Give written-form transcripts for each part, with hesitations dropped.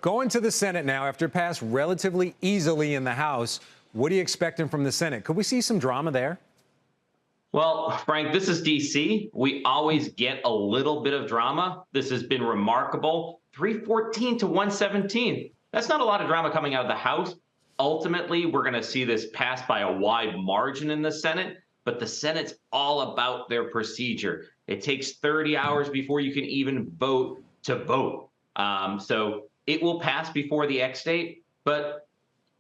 Going to the Senate now after it passed relatively easily in the House. What are you expecting from the Senate? Could we see some drama there? Well, Frank, this is DC. We always get a little bit of drama. This has been remarkable. 314 to 117. That's not a lot of drama coming out of the House. Ultimately, we're going to see this passed by a wide margin in the Senate, but the Senate's all about their procedure. It takes 30 hours before you can even vote to vote. So it will pass before the X date, but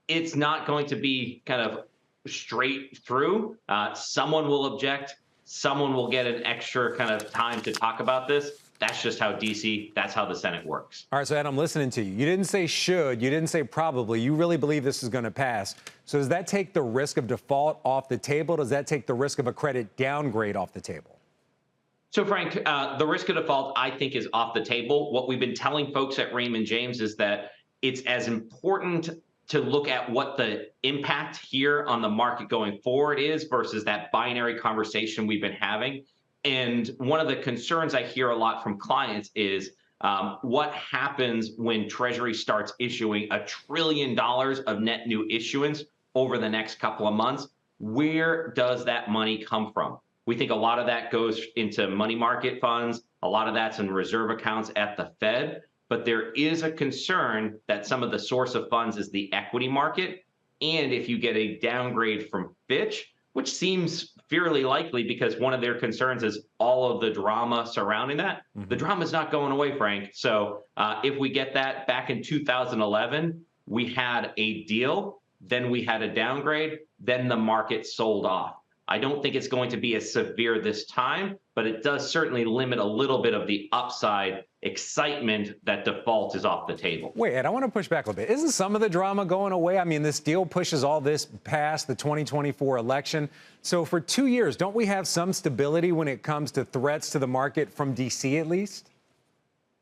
it's not going to be kind of straight through. Someone will object. Someone will get an extra kind of time to talk about this. That's just how DC, that's how the Senate works. All right, so Ed, I'm listening to you. You didn't say should, you didn't say probably. You really believe this is going to pass. So does that take the risk of default off the table? Does that take the risk of a credit downgrade off the table? So, Frank, the risk of default, I think, is off the table. What we've been telling folks at Raymond James is that it's as important to look at what the impact here on the market going forward is versus that binary conversation we've been having. And one of the concerns I hear a lot from clients is what happens when Treasury starts issuing $1 trillion of net new issuance over the next couple of months? Where does that money come from? We think a lot of that goes into money market funds. A lot of that's in reserve accounts at the Fed. But there is a concern that some of the source of funds is the equity market. And if you get a downgrade from Fitch, which seems fairly likely because one of their concerns is all of the drama surrounding that, the drama is not going away, Frank. So if we get that back in 2011, we had a deal, then we had a downgrade, then the market sold off. I don't think it's going to be as severe this time, but it does certainly limit a little bit of the upside excitement that default is off the table. Wait, Ed, I want to push back a little bit. Isn't some of the drama going away? I mean, this deal pushes all this past the 2024 election. So for 2 years, don't we have some stability when it comes to threats to the market from D.C. at least?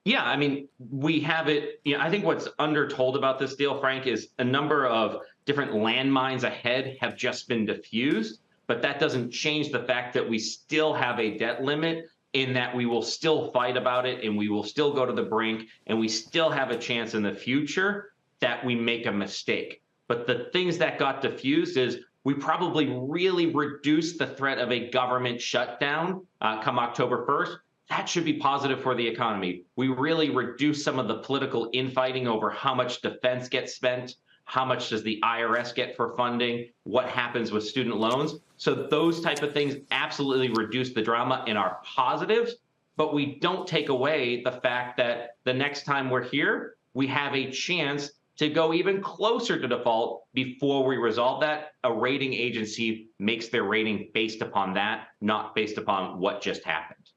Yeah, I mean, we have it. You know, I think what's undertold about this deal, Frank, is a number of different landmines ahead have just been diffused. But that doesn't change the fact that we still have a debt limit, in that we will still fight about it and we will still go to the brink, and we still have a chance in the future that we make a mistake. But the things that got diffused is we probably really reduced the threat of a government shutdown come October 1st. That should be positive for the economy. We really reduced some of the political infighting over how much defense gets spent. How much does the IRS get for funding? What happens with student loans? So those type of things absolutely reduce the drama and are positives, but we don't take away the fact that the next time we're here, we have a chance to go even closer to default before we resolve that. A rating agency makes their rating based upon that, not based upon what just happened.